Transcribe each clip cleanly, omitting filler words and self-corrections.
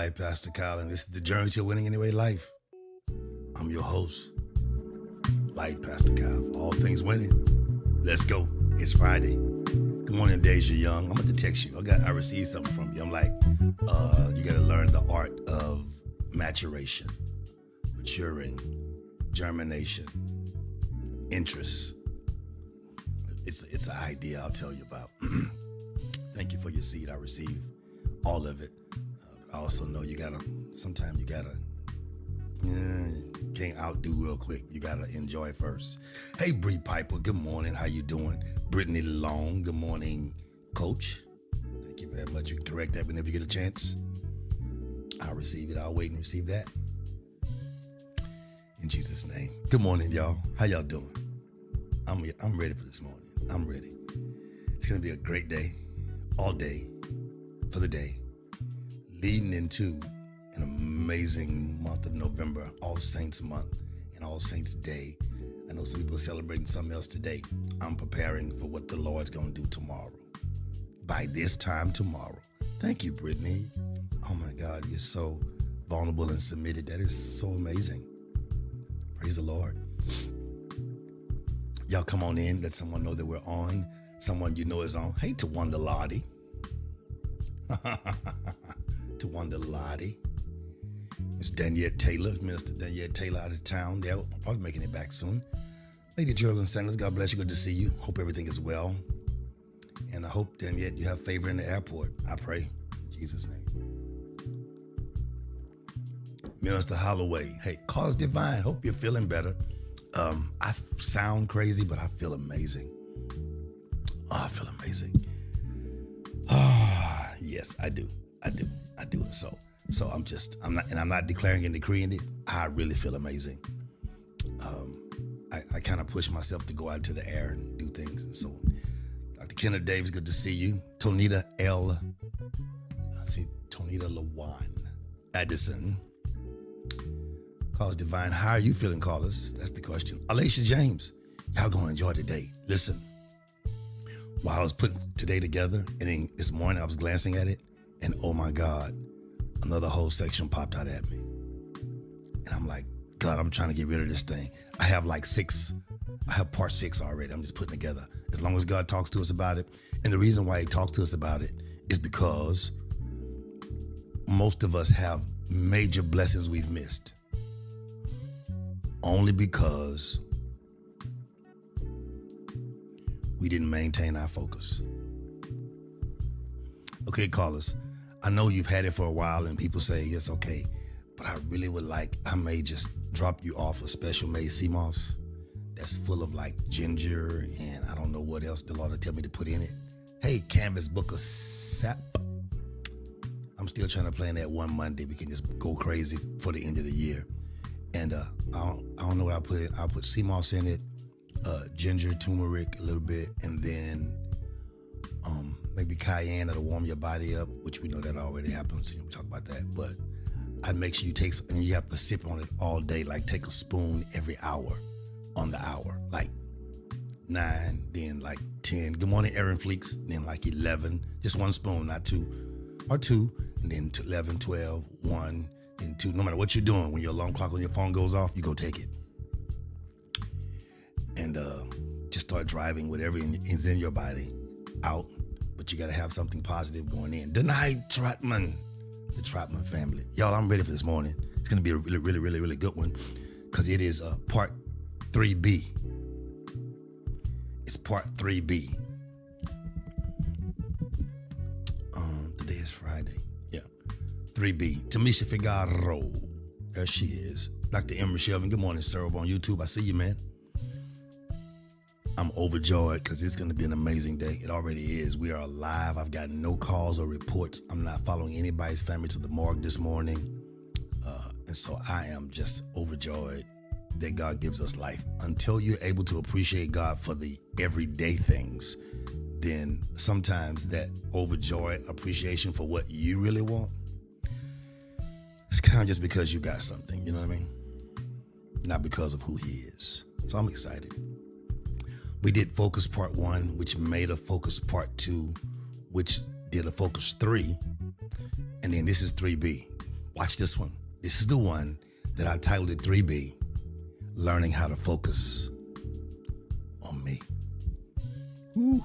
Life, Pastor Kyle, and this is the Journey to Winning Anyway Life. I'm your host, Life, Pastor Kyle. For all things winning, let's go. It's Friday. Good morning, Deja Young. I'm going to text you. I received something from you. I'm like, you got to learn the art of maturation, maturing, germination, interest. It's an idea I'll tell you about. Thank you for your seed. I received all of it. But I also know sometimes you can't outdo real quick. You gotta enjoy first. Hey, Bree Piper, good morning. How you doing? Brittany Long, good morning, Coach. Thank you very much. You can correct that whenever you get a chance. I'll receive it. I'll wait and receive that. In Jesus' name. Good morning, y'all. How y'all doing? I'm ready for this morning. I'm ready. It's gonna be a great day, all day, for the day, leading into an amazing month of November, All Saints Month and All Saints Day. I know some people are celebrating something else today. I'm preparing for what the Lord's gonna do tomorrow. By this time tomorrow. Thank you, Brittany. Oh my God, you're so vulnerable and submitted. That is so amazing. Praise the Lord. Y'all come on in, let someone know that we're on. Someone you know is on. Hey, Tawanda Lottie. Tawanda Lottie. It's Danielle Taylor, Minister Danielle Taylor out of town. They're probably making it back soon. Lady Geraldine Sanders, God bless you. Good to see you. Hope everything is well. And I hope, Danielle, you have favor in the airport. I pray in Jesus' name. Minister Holloway. Hey, Cause Divine. Hope you're feeling better. I sound crazy, but I feel amazing. Oh, I feel amazing. Ah, yes, I do. And so I'm not declaring and decreeing it. I really feel amazing. I kind of push myself to go out to the air and do things and so on. Dr. Kenneth Davis, good to see you. Tonita Lawan Addison. Cause Divine, how are you feeling, callers? That's the question. Alicia James, y'all gonna enjoy today. Listen, while I was putting today together, and then this morning I was glancing at it, and oh my God, another whole section popped out at me. And I'm like, God, I'm trying to get rid of this thing. I have part 6 already. I'm just putting together. As long as God talks to us about it. And the reason why he talks to us about it is because most of us have major blessings we've missed. Only because we didn't maintain our focus. Okay, callers, I know you've had it for a while and people say it's okay, but I really I may just drop you off a special made sea moss that's full of like ginger and I don't know what else the Lord will tell me to put in it. Hey, Canvas Book of Sap. I'm still trying to plan that one Monday. We can just go crazy for the end of the year. And I don't know what I'll put in. I'll put sea moss in it, ginger, turmeric a little bit, and then maybe cayenne that'll warm your body up, which we know that already happens. We talk about that. But I'd make sure you take, and you have to sip on it all day. Like take a spoon every hour on the hour. Like 9, then like 10. Good morning, Aaron Fleeks. Then like 11. Just one spoon, not 2. Or 2. And then 11, 12, 1. And 2, no matter what you're doing, when your alarm clock on your phone goes off, you go take it. And just start driving whatever is in your body out. But you got to have something positive going in. Denai Trotman, the Trotman family. Y'all, I'm ready for this morning. It's going to be a really, really, really, really good one because it is part 3B. It's part 3B. Today is Friday. 3B. Tamisha Figaro. There she is. Dr. Emery Shelvin. Good morning, sir. Over on YouTube. I see you, man. I'm overjoyed because it's going to be an amazing day. It already is. We are alive. I've got no calls or reports. I'm not following anybody's family to the morgue this morning. And so I am just overjoyed that God gives us life. Until you're able to appreciate God for the everyday things, then sometimes that overjoyed appreciation for what you really want, it's kind of just because you got something, you know what I mean? Not because of who he is. So I'm excited. We did Focus Part 1, which made a Focus Part 2, which did a Focus 3. And then this is 3B. Watch this one. This is the one that I titled it 3B, Learning How to Focus on Me. Woo.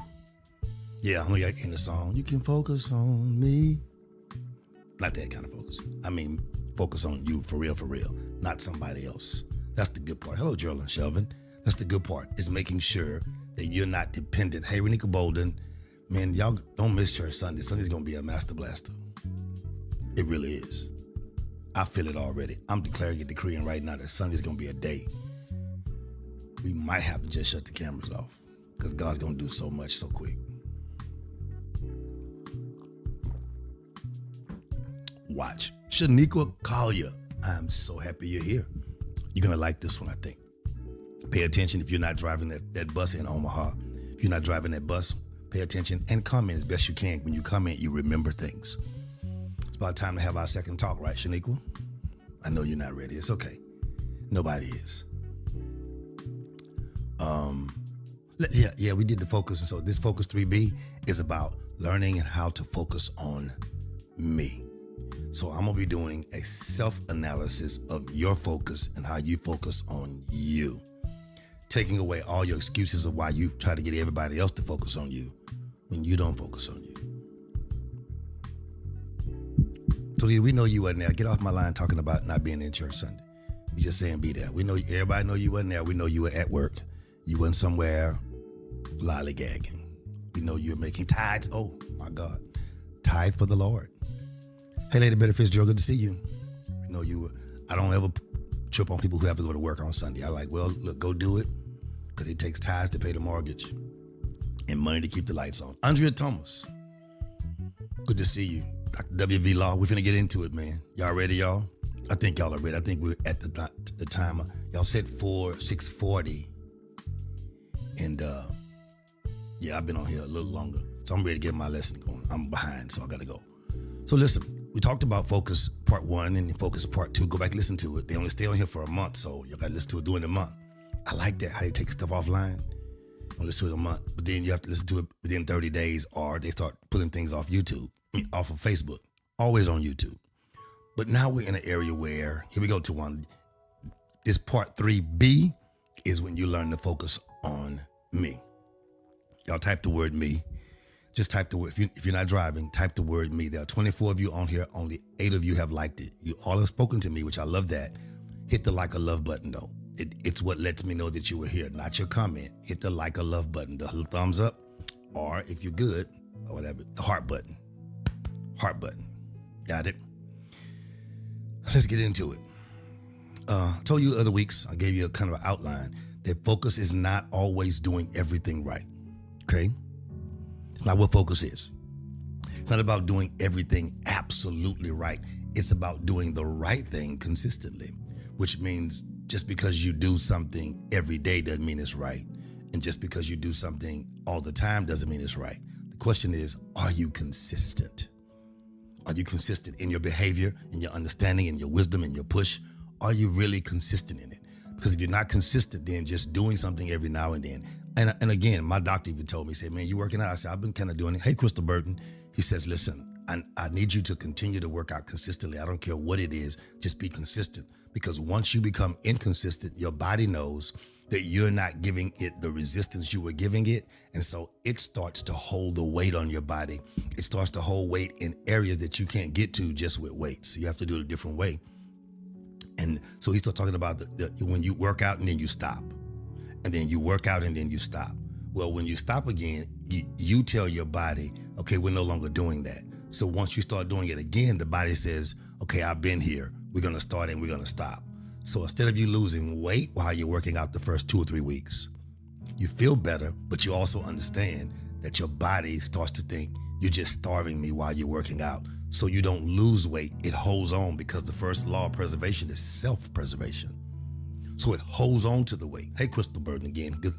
Yeah, I'm gonna in the song. You can focus on me. Not that kind of focus. I mean, focus on you for real, not somebody else. That's the good part. Hello, Gerald and Shelvin. That's the good part, is making sure that you're not dependent. Hey, Renika Bolden, man, y'all don't miss church Sunday. Sunday's gonna be a master blaster. It really is. I feel it already. I'm declaring and decreeing right now that Sunday's gonna be a day. We might have to just shut the cameras off because God's gonna do so much so quick. Watch. Shaniqua Collier, I'm so happy you're here. You're gonna like this one, I think. Pay attention if you're not driving that bus in Omaha. If you're not driving that bus, pay attention and comment as best you can. When you comment, you remember things. It's about time to have our second talk, right, Shaniqua? I know you're not ready. It's okay. Nobody is. Yeah, we did the focus. And so this Focus 3B is about learning how to focus on me. So I'm going to be doing a self-analysis of your focus and how you focus on you. Taking away all your excuses of why you try to get everybody else to focus on you when you don't focus on you. So we know you wasn't there. Get off my line talking about not being in church Sunday. We just saying be there. We know everybody know you wasn't there. We know you were at work. You wasn't somewhere lollygagging. We know you're making tithes. Oh my God. Tithe for the Lord. Hey, Lady Betty Fitzgerald, good to see you. We know you were. I don't ever trip on people who have to go to work on Sunday. I like, well, look, go do it because it takes tithes to pay the mortgage and money to keep the lights on. Andrea Thomas, good to see you. Dr. W.V. Law, we're finna get into it, man. Y'all ready, y'all? I think y'all are ready. I think we're at the time. Y'all said 6:40. And yeah, I've been on here a little longer. So I'm ready to get my lesson going. I'm behind, so I gotta go. So listen, we talked about Focus Part 1 and Focus Part 2. Go back and listen to it. They only stay on here for a month, so you gotta listen to it during the month. I like that, how they take stuff offline. Only listen to it a month, but then you have to listen to it within 30 days or they start pulling things off YouTube, off of Facebook. Always on YouTube. But now we're in an area where, here we go to one. This Part 3B is when you learn to focus on me. Y'all type the word me. Just type the word, if you're not driving, type the word me. There are 24 of you on here. Only 8 of you have liked it. You all have spoken to me, which I love that. Hit the like or love button though. It's what lets me know that you were here, not your comment. Hit the like or love button, the little thumbs up, or if you're good, or whatever, the heart button. Heart button. Got it? Let's get into it. I told you other weeks, I gave you a kind of an outline that focus is not always doing everything right. Okay? It's not what focus is. It's not about doing everything absolutely right. It's about doing the right thing consistently, which means just because you do something every day doesn't mean it's right. And just because you do something all the time doesn't mean it's right. The question is, are you consistent? Are you consistent in your behavior, in your understanding, in your wisdom, in your push? Are you really consistent in it? Because if you're not consistent, then just doing something every now and then. And again, my doctor even told me, he said, man, you working out? I said, I've been kind of doing it. Hey, Crystal Burton. He says, listen, I need you to continue to work out consistently. I don't care what it is. Just be consistent. Because once you become inconsistent, your body knows that you're not giving it the resistance you were giving it. And so it starts to hold the weight on your body. It starts to hold weight in areas that you can't get to just with weights. So you have to do it a different way. And so he started talking about when you work out and then you stop. And then you work out and then you stop. Well, when you stop again, you tell your body, okay, we're no longer doing that. So once you start doing it again, the body says, okay, I've been here. We're going to start and we're going to stop. So instead of you losing weight while you're working out the first 2 or 3 weeks, you feel better, but you also understand that your body starts to think you're just starving me while you're working out. So you don't lose weight. It holds on because the first law of preservation is self-preservation. So it holds on to the weight. Hey, Crystal Burton again. Good,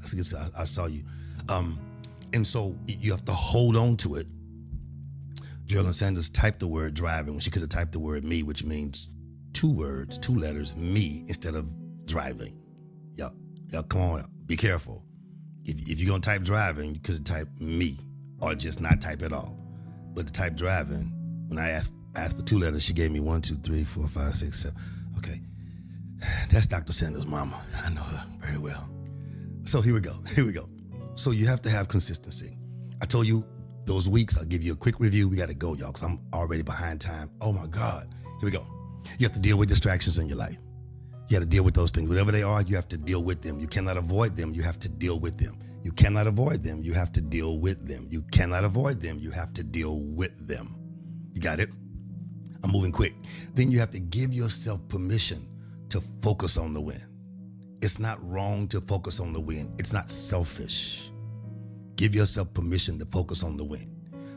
I saw you. And so you have to hold on to it. Geraldine Sanders typed the word driving when she could have typed the word me, which means 2 words, 2 letters, me, instead of driving. Y'all, come on, be careful. If you're gonna type driving, you could have typed me or just not type at all. But to type driving, when I ask I asked for 2 letters. She gave me 1, 2, 3, 4, 5, 6, 7. Okay. That's Dr. Sanders' mama. I know her very well. So here we go. So you have to have consistency. I told you those weeks, I'll give you a quick review. We got to go, y'all, because I'm already behind time. Oh my God. Here we go. You have to deal with distractions in your life. You have to deal with those things. Whatever they are, you have to deal with them. You cannot avoid them. You have to deal with them. You cannot avoid them. You have to deal with them. You cannot avoid them. You have to deal with them. You got it? I'm moving quick. Then you have to give yourself permission to focus on the win. It's not wrong to focus on the win. It's not selfish. Give yourself permission to focus on the win.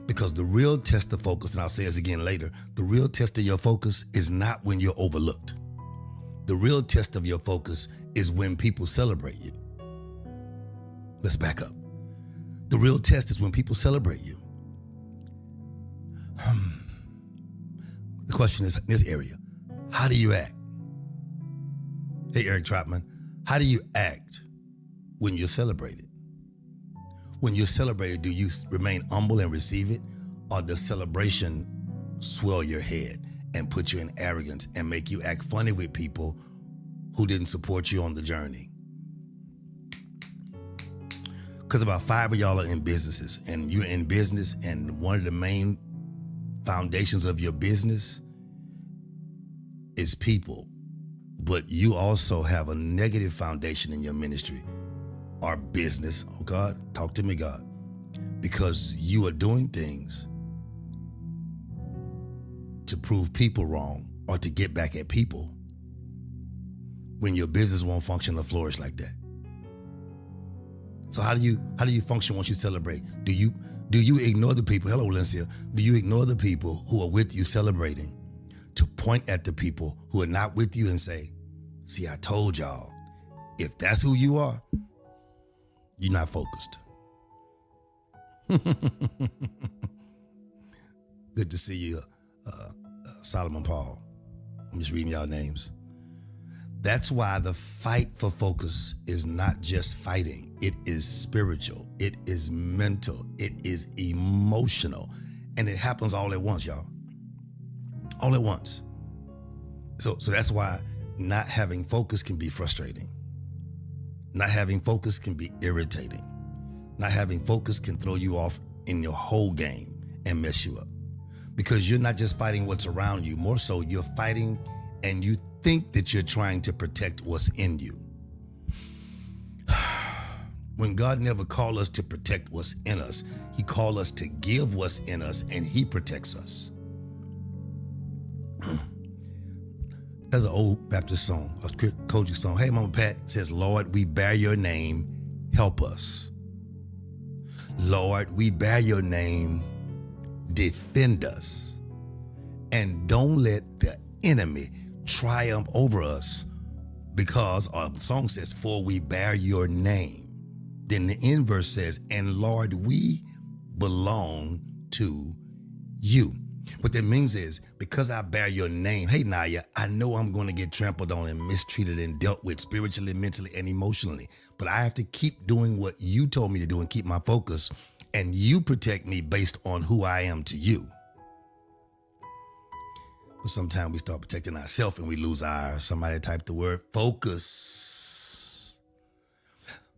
Because the real test of focus, and I'll say this again later, the real test of your focus is not when you're overlooked. The real test of your focus is when people celebrate you. Let's back up. The real test is when people celebrate you. The question is in this area, how do you act? Hey, Eric Trotman, how do you act when you're celebrated? When you're celebrated, do you remain humble and receive it? Or does celebration swell your head and put you in arrogance and make you act funny with people who didn't support you on the journey? Because about 5 of y'all are in businesses, and you're in business, and one of the main foundations of your business is people. But you also have a negative foundation in your ministry or business. Oh God, talk to me, God. Because you are doing things to prove people wrong or to get back at people when your business won't function or flourish like that. So how do you function once you celebrate? Do you ignore the people? Hello, Valencia. Do you ignore the people who are with you celebrating to point at the people who are not with you and say, see, I told y'all, if that's who you are, you're not focused. Good to see you, Solomon Paul. I'm just reading y'all names. That's why the fight for focus is not just fighting. It is spiritual. It is mental. It is emotional. And it happens all at once, y'all. All at once. So that's why not having focus can be frustrating. Not having focus can be irritating. Not having focus can throw you off in your whole game and mess you up. Because you're not just fighting what's around you, more so you're fighting and you think that you're trying to protect what's in you. When God never called us to protect what's in us, he called us to give what's in us, and he protects us. There's an old Baptist song, a Kojic song. Hey, Mama Pat says, Lord, we bear your name, help us. Lord, we bear your name, defend us. And don't let the enemy triumph over us, because the song says, for we bear your name. Then the end verse says, and Lord, we belong to you. What that means is, because I bear your name, hey, Naya, I know I'm going to get trampled on and mistreated and dealt with spiritually, mentally, and emotionally. But I have to keep doing what you told me to do and keep my focus. And you protect me based on who I am to you. But sometimes we start protecting ourselves and we lose our, somebody typed the word, focus.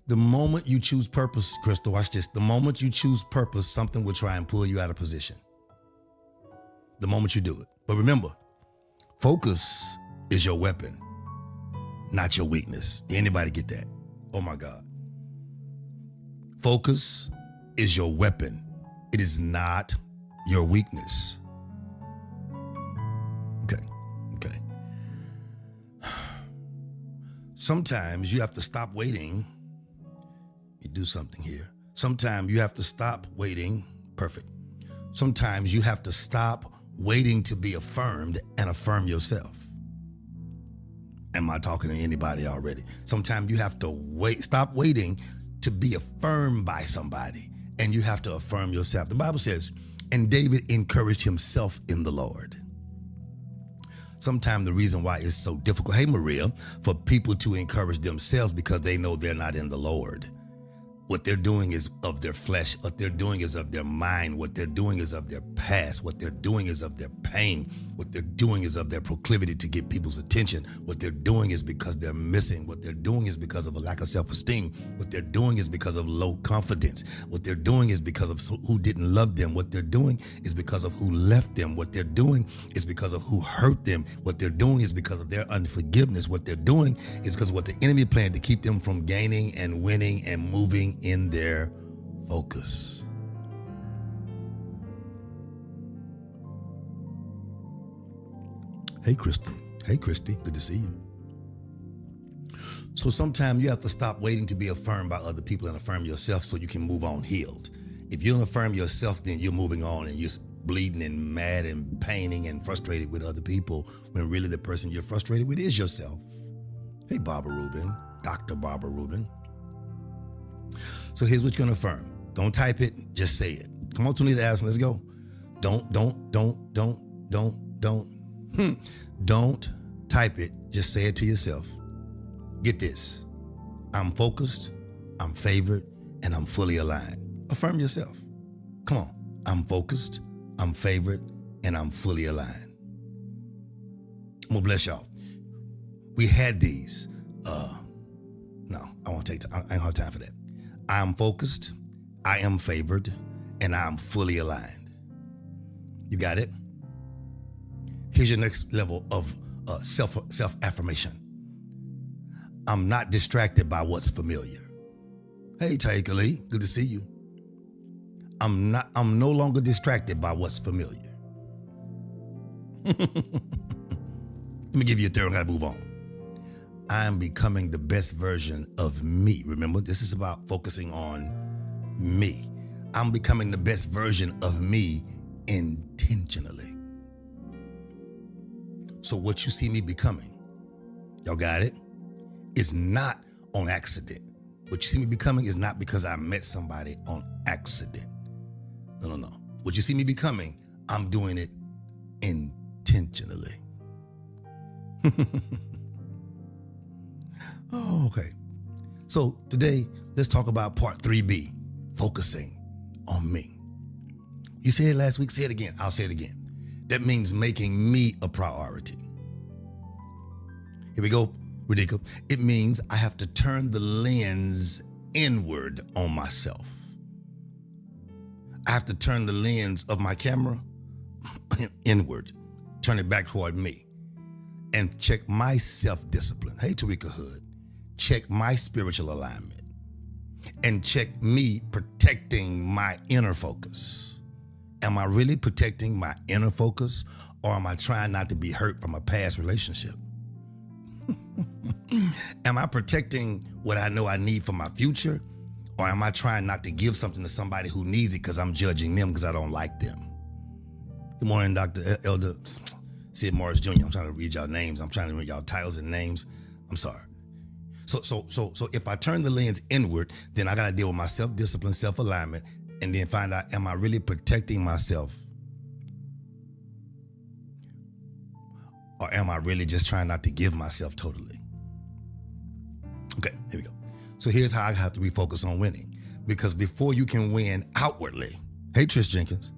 The moment you choose purpose, Crystal, watch this. The moment you choose purpose, something will try and pull you out of position. The moment you do it. But remember, focus is your weapon, not your weakness. Anybody get that? Oh my God. Focus is your weapon. It is not your weakness. Okay. Sometimes you have to stop waiting. You do something here. Sometimes you have to stop waiting. Perfect. Sometimes you have to stop waiting to be affirmed and affirm yourself. Am I talking to anybody already? Sometimes you have to stop waiting to be affirmed by somebody, and you have to affirm yourself. The Bible says, and David encouraged himself in the Lord. Sometimes the reason why it's so difficult, hey Maria, for people to encourage themselves because they know they're not in the Lord. What they're doing is of their flesh. What they're doing is of their mind. What they're doing is of their past. What they're doing is of their pain. What they're doing is of their proclivity to get people's attention. What they're doing is because they're missing. What they're doing is because of a lack of self-esteem. What they're doing is because of low confidence. What they're doing is because of who didn't love them. What they're doing is because of who left them. What they're doing is because of who hurt them. What they're doing is because of their unforgiveness. What they're doing is because of what the enemy planned to keep them from gaining and winning and moving in their focus. Hey, Christy. Hey, Christy. Good to see you. So sometimes you have to stop waiting to be affirmed by other people and affirm yourself so you can move on healed. If you don't affirm yourself, then you're moving on and you're bleeding and mad and paining and frustrated with other people when really the person you're frustrated with is yourself. Hey, Barbara Rubin. Dr. Barbara Rubin. So here's what you're going to affirm. Don't type it, just say it. Come on, Tonita Allison, let's go. Don't type it, just say it to yourself. Get this. I'm focused, I'm favored, and I'm fully aligned. Affirm yourself. Come on. I'm focused, I'm favored, and I'm fully aligned. I'm going to bless y'all. We had these. No, I won't take time. I ain't have time for that. I am focused, I am favored, and I am fully aligned. You got it? Here's your next level of self-affirmation. I'm not distracted by what's familiar. Hey, Taika Lee, good to see you. I'm no longer distracted by what's familiar. Let me give you a third one, I gotta move on. I'm becoming the best version of me. Remember, this is about focusing on me. I'm becoming the best version of me intentionally. So what you see me becoming, y'all got it? It's not on accident. What you see me becoming is not because I met somebody on accident. No. What you see me becoming, I'm doing it intentionally. Oh, okay. So today, let's talk about part 3B, focusing on me. You said it last week, say it again. I'll say it again. That means making me a priority. Here we go, Radhika. It means I have to turn the lens inward on myself. I have to turn the lens of my camera inward, turn it back toward me, and check my self-discipline. Hey, Tarika Hood. Check my spiritual alignment and check me protecting my inner focus. Am I really protecting my inner focus, or am I trying not to be hurt from a past relationship? Am I protecting what I know I need for my future, or am I trying not to give something to somebody who needs it because I'm judging them because I don't like them? Good morning, Dr. Elder Sid Morris Jr. I'm trying to read y'all names. I'm trying to read y'all titles and names. I'm sorry. So if I turn the lens inward, then I got to deal with my self-discipline, self-alignment, and then find out, am I really protecting myself? Or am I really just trying not to give myself totally? Okay, here we go. So here's how I have to refocus on winning. Because before you can win outwardly, hey, Trish Jenkins,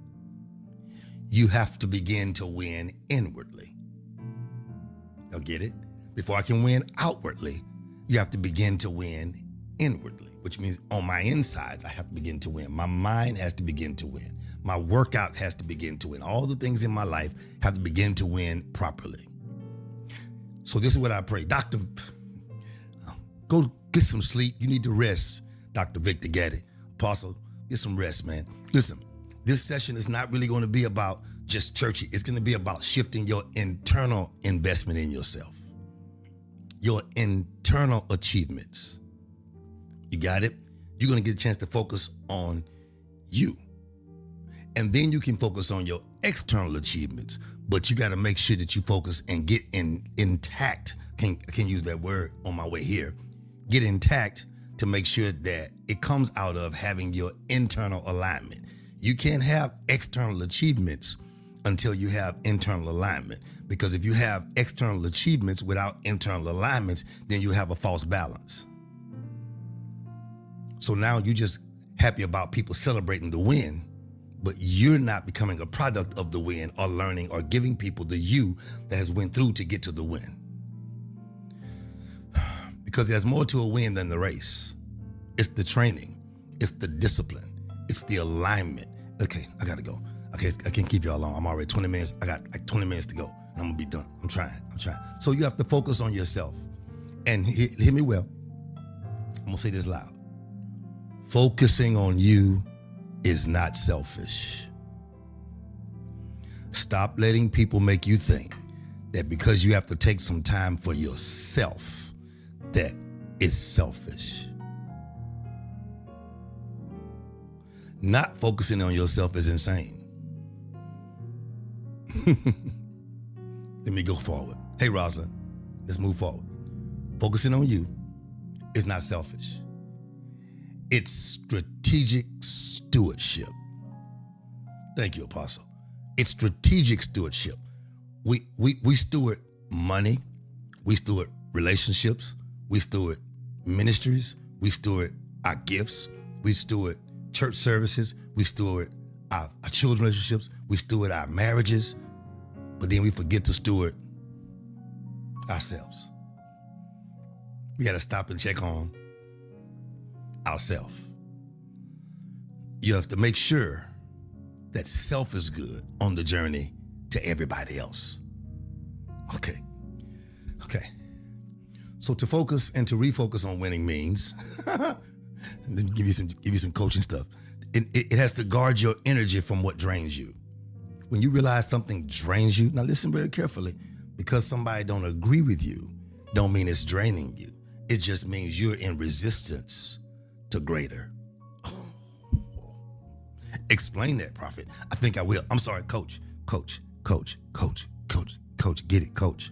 you have to begin to win inwardly. Y'all get it? Before I can win outwardly, you have to begin to win inwardly, which means on my insides, I have to begin to win. My mind has to begin to win. My workout has to begin to win. All the things in my life have to begin to win properly. So this is what I pray. Doctor, go get some sleep. You need to rest, Dr. Victor Gaddy. Apostle, get some rest, man. Listen, this session is not really going to be about just churchy. It's going to be about shifting your internal investment in yourself. Your internal achievements. You got it? You're going to get a chance to focus on you. And then you can focus on your external achievements, but you got to make sure that you focus and get intact. I can use that word on my way here. Get intact to make sure that it comes out of having your internal alignment. You can't have external achievements until you have internal alignment. Because if you have external achievements without internal alignments, then you have a false balance. So now you just happy about people celebrating the win, but you're not becoming a product of the win or learning or giving people the you that has went through to get to the win. Because there's more to a win than the race. It's the training. It's the discipline. It's the alignment. Okay, I gotta go. Okay, I can't keep y'all long. I'm already 20 minutes. I got like 20 minutes to go. And I'm gonna be done. I'm trying. So you have to focus on yourself. And hear me well. I'm gonna say this loud. Focusing on you is not selfish. Stop letting people make you think that because you have to take some time for yourself, that is selfish. Not focusing on yourself is insane. Let me go forward. Hey, Rosalind, let's move forward. Focusing on you is not selfish. It's strategic stewardship. Thank you, Apostle. It's strategic stewardship. We steward money, we steward relationships, we steward ministries, we steward our gifts, we steward church services, we steward our children's relationships, we steward our marriages, but then we forget to steward ourselves. We got to stop and check on ourselves. You have to make sure that self is good on the journey to everybody else. Okay. So to focus and to refocus on winning means, and then give you some coaching stuff. It has to guard your energy from what drains you. When you realize something drains you, now listen very carefully, because somebody don't agree with you, don't mean it's draining you. It just means you're in resistance to greater. Explain that, Prophet. I think I will. I'm sorry, coach. Get it, coach.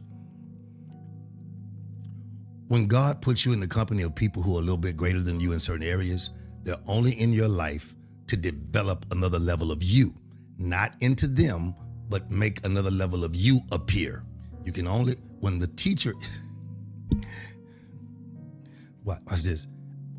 When God puts you in the company of people who are a little bit greater than you in certain areas, they're only in your life to develop another level of you, not into them, but make another level of you appear. You can only, when the teacher, watch this.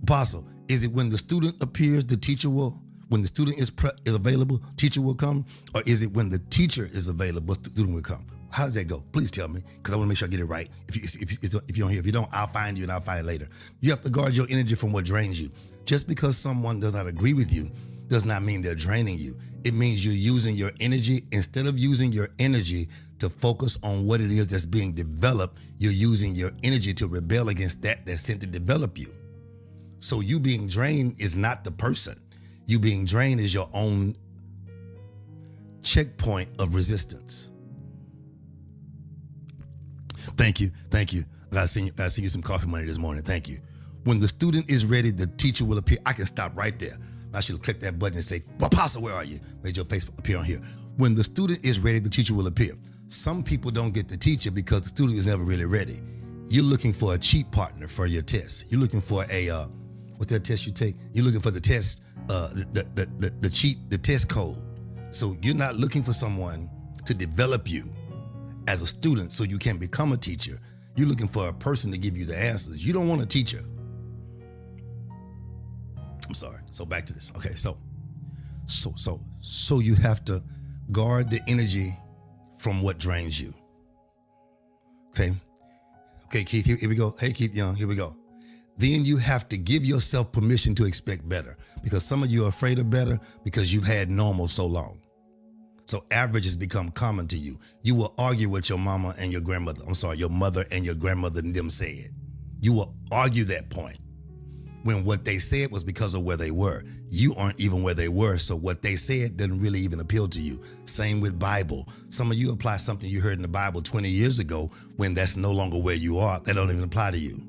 Apostle, is it when the student appears, the teacher will, when the student is available, teacher will come? Or is it when the teacher is available, student will come? How does that go? Please tell me, because I want to make sure I get it right. If you don't hear, if you don't, I'll find you and I'll find it later. You have to guard your energy from what drains you. Just because someone does not agree with you does not mean they're draining you. It means you're using your energy. Instead of using your energy to focus on what it is that's being developed, you're using your energy to rebel against that's sent to develop you. So you being drained is not the person. You being drained is your own checkpoint of resistance. Thank you. I gotta send you some coffee money this morning. Thank you. When the student is ready, the teacher will appear. I can stop right there. I should have clicked that button and say, Apostle, where are you? Made your face appear on here. When the student is ready, the teacher will appear. Some people don't get the teacher because the student is never really ready. You're looking for a cheat partner for your test. You're looking for what's that test you take? You're looking for the test, the test code. So you're not looking for someone to develop you as a student so you can become a teacher. You're looking for a person to give you the answers. You don't want a teacher. I'm sorry. So back to this. Okay, so you have to guard the energy from what drains you. Okay, Keith, here we go. Hey, Keith Young, here we go. Then you have to give yourself permission to expect better, because some of you are afraid of better because you've had normal so long. So average has become common to you. You will argue with your mama and your grandmother. I'm sorry, your mother and your grandmother and them said. You will argue that point when what they said was because of where they were. You aren't even where they were, so what they said doesn't really even appeal to you. Same with Bible. Some of you apply something you heard in the Bible 20 years ago when that's no longer where you are. That don't even apply to you.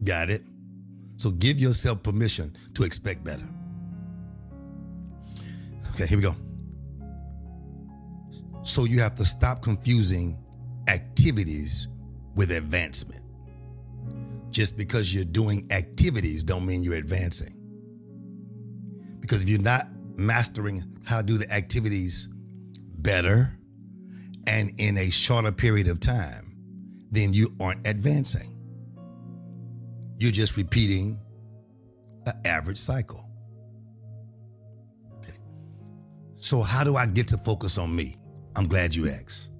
Got it? So give yourself permission to expect better. Okay, here we go. So you have to stop confusing activities with advancement. Just because you're doing activities don't mean you're advancing. Because if you're not mastering how to do the activities better and in a shorter period of time, then you aren't advancing. You're just repeating an average cycle. Okay. So how do I get to focus on me? I'm glad you asked.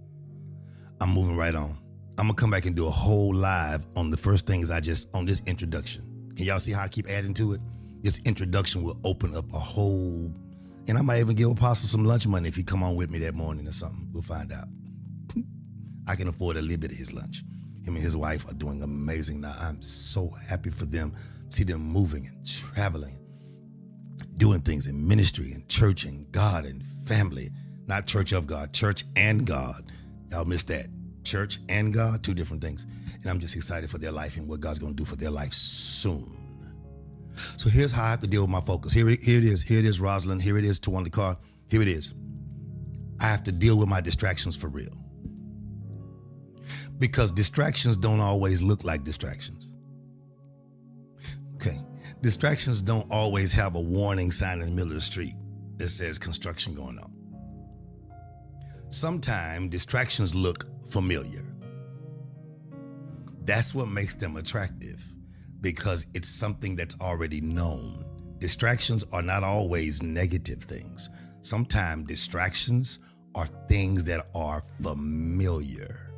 I'm moving right on. I'm gonna come back and do a whole live on the first things on this introduction. Can y'all see how I keep adding to it? This introduction will open up a whole, and I might even give Apostle some lunch money if he come on with me that morning or something. We'll find out. I can afford a little bit of his lunch. Him and his wife are doing amazing now. I'm so happy for them. See them moving and traveling, doing things in ministry and church and God and family. Not church of God, church and God. Y'all missed that. Church and God, two different things. And I'm just excited for their life and what God's going to do for their life soon. So here's how I have to deal with my focus. Here it is. Here it is, Rosalind. Here it is, Tawanda Carr. Here it is. I have to deal with my distractions for real. Because distractions don't always look like distractions. Okay. Distractions don't always have a warning sign in the middle of the street that says construction going on. Sometimes distractions look familiar. That's what makes them attractive, because it's something that's already known. Distractions are not always negative things. Sometimes distractions are things that are familiar.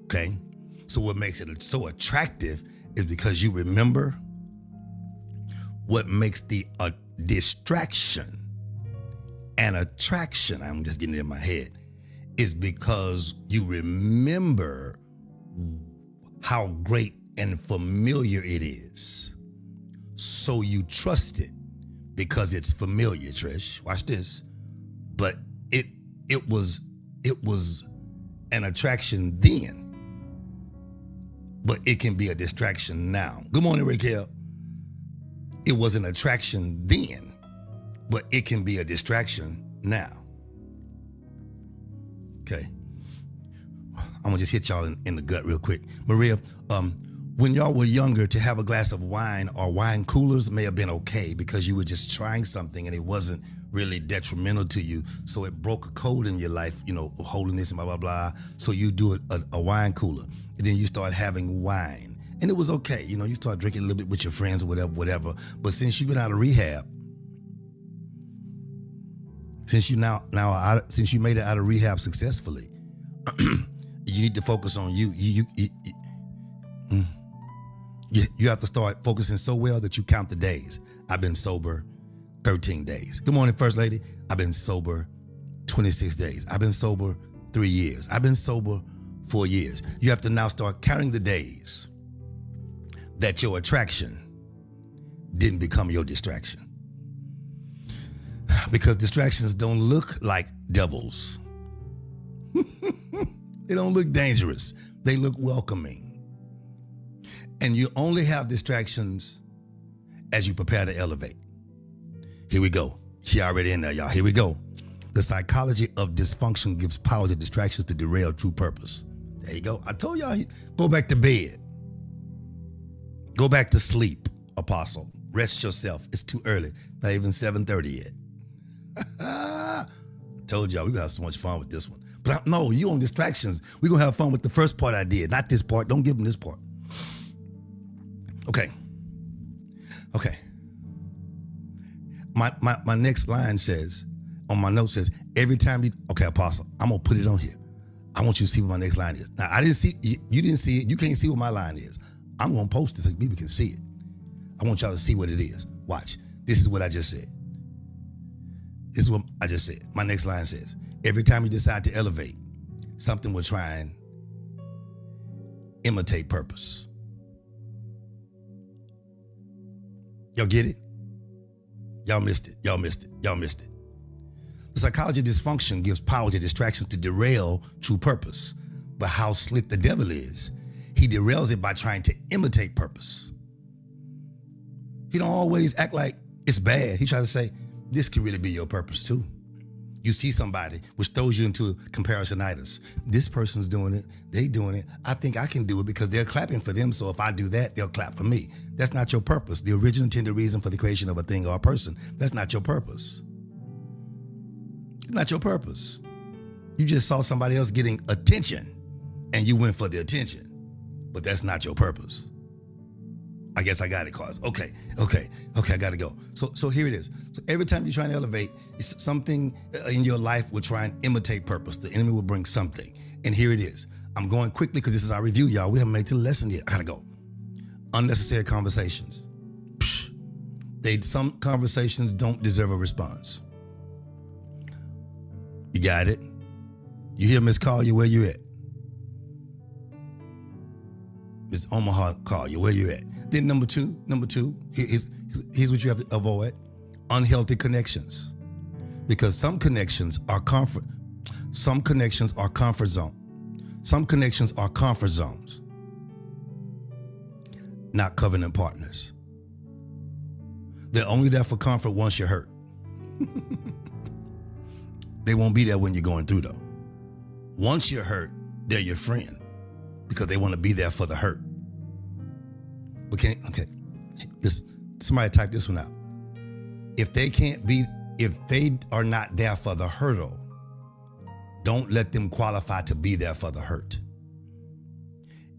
Okay? So what makes it so attractive is because you remember what makes the distraction an attraction. I'm just getting it in my head. Is because you remember how great and familiar it is. So you trust it because it's familiar, Trish. Watch this. But it was an attraction then, but it can be a distraction now. Good morning, Raquel. It was an attraction then, but it can be a distraction now. Okay. I'm gonna just hit y'all in the gut real quick. Maria, when y'all were younger, to have a glass of wine or wine coolers may have been okay because you were just trying something and it wasn't really detrimental to you. So it broke a code in your life, holiness and blah, blah, blah. So you do a wine cooler. And then you start having wine. And it was okay. You start drinking a little bit with your friends or whatever. But since you've been out of rehab, since you made it out of rehab successfully, you need to focus on you. You have to start focusing so well that you count the days. I've been sober 13 days. Good morning, First Lady. I've been sober 26 days. I've been sober 3 years. I've been sober 4 years. You have to now start counting the days that your attraction didn't become your distraction. Because distractions don't look like devils. They don't look dangerous. They look welcoming. And you only have distractions as you prepare to elevate. Here we go. She already in there, y'all. Here we go. The psychology of dysfunction gives power to distractions to derail true purpose. There you go. I told y'all, go back to bed. Go back to sleep, Apostle. Rest yourself. It's too early. Not even 7:30 yet. I told y'all, we're going to have so much fun with this one. But no, you on distractions. We're going to have fun with the first part I did, not this part. Don't give them this part. Okay. My next line says, on my note says, every time okay, Apostle, I'm going to put it on here. I want you to see what my next line is. Now, I didn't see, you didn't see it. You can't see what my line is. I'm going to post it so people can see it. I want y'all to see what it is. Watch. This is what I just said. This is what I just said. My next line says, every time you decide to elevate, something will try and imitate purpose. Y'all get it? Y'all missed it. Y'all missed it. Y'all missed it. The psychology of dysfunction gives power to distractions to derail true purpose. But how slick the devil is, he derails it by trying to imitate purpose. He don't always act like it's bad. He tries to say, this can really be your purpose too. You see somebody, which throws you into comparisonitis. This person's doing it, they doing it. I think I can do it because they're clapping for them, so if I do that, they'll clap for me. That's not your purpose. The original intended reason for the creation of a thing or a person, that's not your purpose. It's not your purpose. You just saw somebody else getting attention and you went for the attention, but that's not your purpose. I guess I got it, cause okay, I gotta go. So here it is. So every time you're trying to elevate, it's something in your life will try and imitate purpose. The enemy will bring something. And here it is. I'm going quickly because this is our review, y'all. We haven't made it to the lesson yet. I gotta go. Unnecessary conversations. Some conversations don't deserve a response. You got it? You hear Miss Call you, where you at? Miss Omaha call you, where you at? Then number two, here's what you have to avoid: unhealthy connections. Because some connections are comfort zones. Some connections are comfort zones, not covenant partners. They're only there for comfort once you're hurt. They won't be there when you're going through though. Once you're hurt, they're your friend because they want to be there for the hurt. Okay. Somebody type this one out. If they are not there for the hurdle, don't let them qualify to be there for the hurt.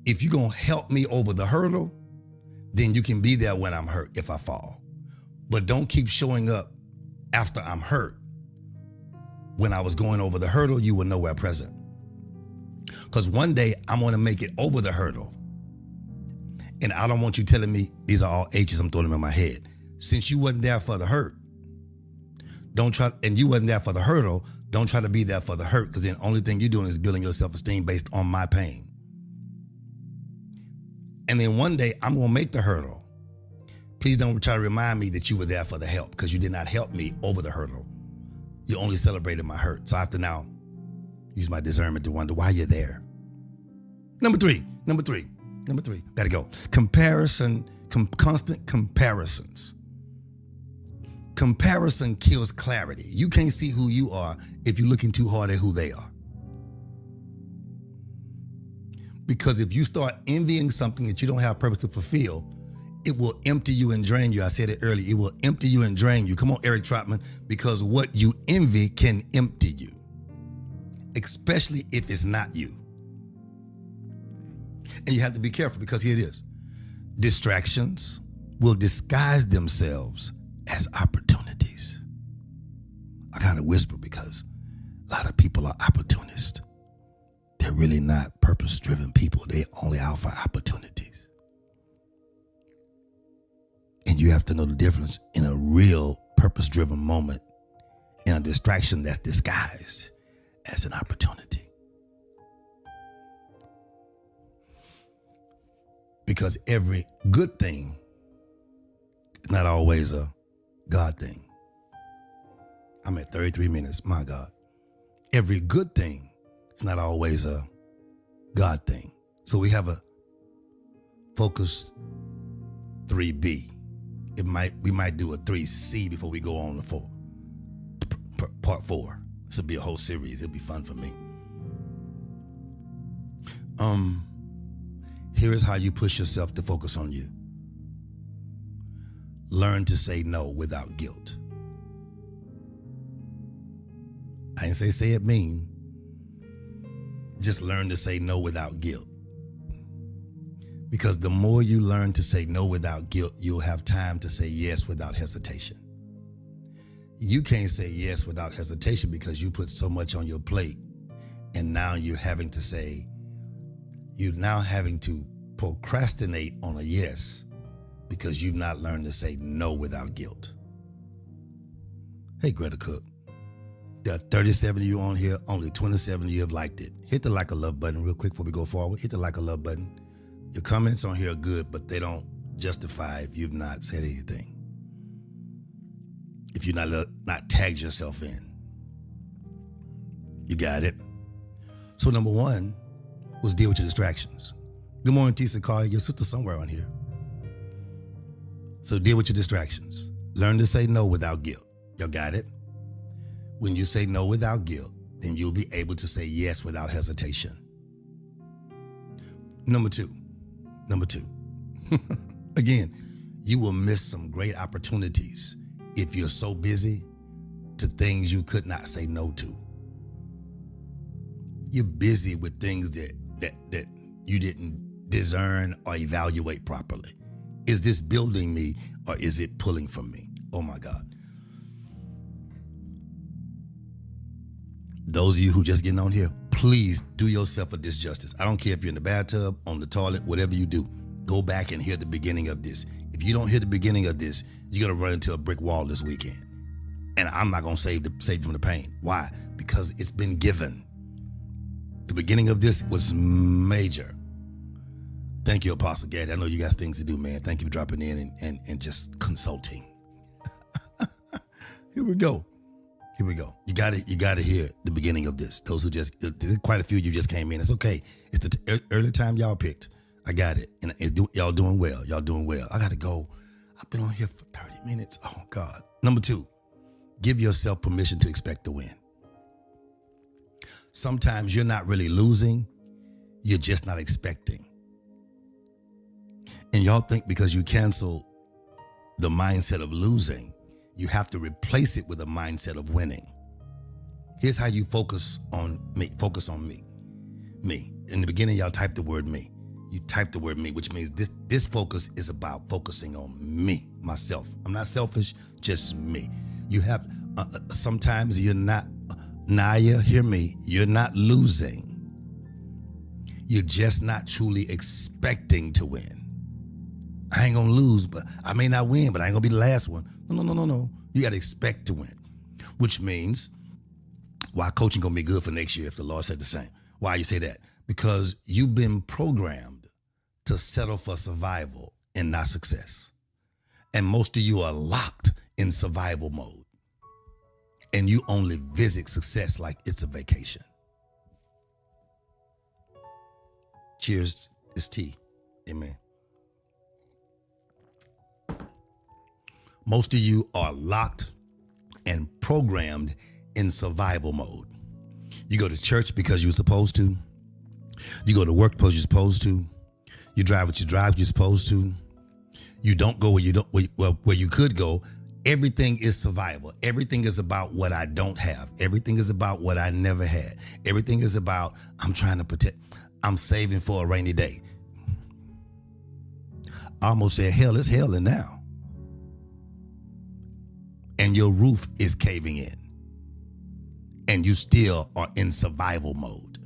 If you're going to help me over the hurdle, then you can be there when I'm hurt if I fall. But don't keep showing up after I'm hurt. When I was going over the hurdle, you were nowhere present. Because one day I'm going to make it over the hurdle. And I don't want you telling me these are all H's, I'm throwing them in my head. Since you wasn't there for the hurt, and you wasn't there for the hurdle, don't try to be there for the hurt, because then the only thing you're doing is building your self-esteem based on my pain. And then one day I'm going to make the hurdle. Please don't try to remind me that you were there for the help, because you did not help me over the hurdle. You only celebrated my hurt. So I have to now use my discernment to wonder why you're there. Number three. Gotta go. Constant comparisons. Comparison kills clarity. You can't see who you are if you're looking too hard at who they are. Because if you start envying something that you don't have purpose to fulfill, it will empty you and drain you. I said it earlier. It will empty you and drain you. Come on, Eric Trotman, because what you envy can empty you, especially if it's not you. And you have to be careful, because here it is. Distractions will disguise themselves as opportunities. I gotta whisper because a lot of people are opportunists. They're really not purpose-driven people. They only out for opportunities. And you have to know the difference in a real purpose-driven moment and a distraction that's disguised as an opportunity. Because every good thing is not always a God thing. I'm at 33 minutes, my God. Every good thing is not always a God thing. So we have a focus 3B. We might do a 3C before we go on to part 4. This will be a whole series. It'll be fun for me. Here is how you push yourself to focus on you. Learn to say no without guilt. I didn't say it mean. Just learn to say no without guilt. Because the more you learn to say no without guilt, you'll have time to say yes without hesitation. You can't say yes without hesitation because you put so much on your plate, and now you're having to procrastinate on a yes because you've not learned to say no without guilt. Hey, Greta Cook. There are 37 of you on here. Only 27 of you have liked it. Hit the like or love button real quick before we go forward. Hit the like or love button. Your comments on here are good, but they don't justify if you've not said anything. If you're not tagged yourself in. You got it? So number 1 was deal with your distractions. Good morning, Tisa Carr. Your sister somewhere on here. So deal with your distractions. Learn to say no without guilt. Y'all got it? When you say no without guilt, then you'll be able to say yes without hesitation. Number two. Again, you will miss some great opportunities if you're so busy to things you could not say no to. You're busy with things that you didn't discern or evaluate properly. Is this building me or is it pulling from me? Oh my God. Those of you who just getting on here, please do yourself a disjustice. I don't care if you're in the bathtub, on the toilet, whatever you do. Go back and hear the beginning of this. If you don't hear the beginning of this, you're going to run into a brick wall this weekend. And I'm not going to save you from the pain. Why? Because it's been given. The beginning of this was major. Thank you, Apostle Gaddy. I know you got things to do, man. Thank you for dropping in and just consulting. Here we go. Here we go. You got to hear the beginning of this. Those who there's quite a few of you just came in. It's okay. It's the early time y'all picked. I got it. And y'all doing well. Y'all doing well. I got to go. I've been on here for 30 minutes. Oh, God. Number 2, give yourself permission to expect to win. Sometimes you're not really losing. You're just not expecting. And y'all think because you cancel the mindset of losing, you have to replace it with a mindset of winning. Here's how you focus on me. Focus on me. Me. In the beginning, y'all typed the word me. You typed the word me, which means this focus is about focusing on me, myself. I'm not selfish, just me. You have, sometimes you're not, Naya, hear me, you're not losing. You're just not truly expecting to win. I ain't gonna lose, but I may not win, but I ain't gonna be the last one. No. You gotta expect to win, which means why coaching gonna be good for next year if the Lord said the same. Why you say that? Because you've been programmed to settle for survival and not success. And most of you are locked in survival mode. And you only visit success like it's a vacation. Cheers, it's tea. Amen. Most of you are locked and programmed in survival mode. You go to church because you're supposed to. You go to work because you're supposed to. You drive what you drive, you're supposed to. You don't go where you could go. Everything is survival. Everything is about what I don't have. Everything is about what I never had. Everything is about I'm trying to protect. I'm saving for a rainy day. I almost said hell, it's hell in now. And your roof is caving in. And you still are in survival mode.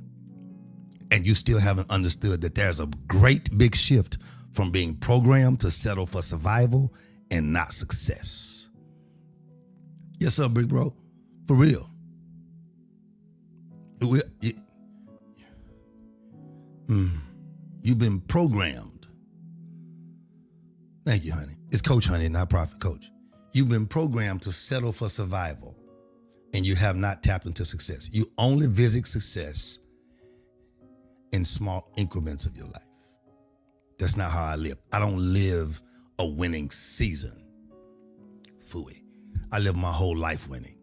And you still haven't understood that there's a great big shift from being programmed to settle for survival and not success. Yes, sir, big bro. For real. You've been programmed. Thank you, honey. It's Coach Honey, not Prophet Coach. You've been programmed to settle for survival, and you have not tapped into success. You only visit success in small increments of your life. That's not how I live. I don't live a winning season. Phooey. I live my whole life winning.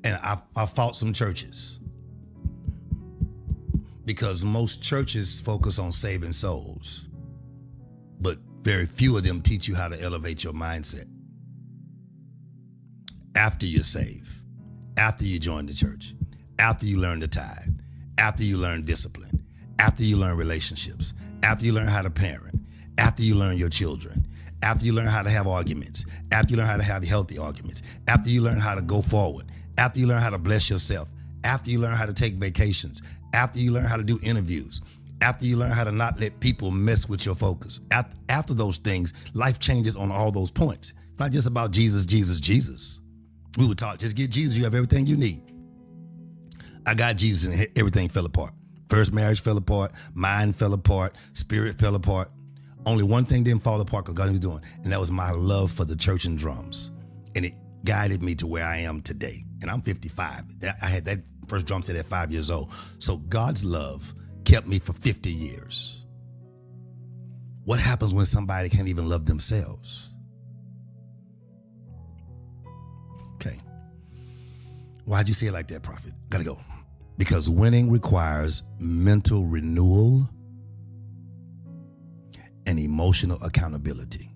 And I fought some churches because most churches focus on saving souls, but very few of them teach you how to elevate your mindset after you're saved, after you join the church, after you learn the tithe, after you learn discipline, after you learn relationships, after you learn how to parent, after you learn your children, after you learn how to have arguments, after you learn how to have healthy arguments, after you learn how to go forward, after you learn how to bless yourself, after you learn how to take vacations, after you learn how to do interviews, after you learn how to not let people mess with your focus. After those things, life changes on all those points. It's not just about Jesus, Jesus, Jesus. We were taught, just get Jesus, you have everything you need. I got Jesus and everything fell apart. First marriage fell apart, mind fell apart, spirit fell apart. Only one thing didn't fall apart because God was doing, and that was my love for the church and drums. And it guided me to where I am today. And I'm 55. I had that first drum set at 5 years old. So God's love kept me for 50 years. What happens when somebody can't even love themselves? Okay. Why'd you say it like that, Prophet? Gotta go. Because winning requires mental renewal and emotional accountability.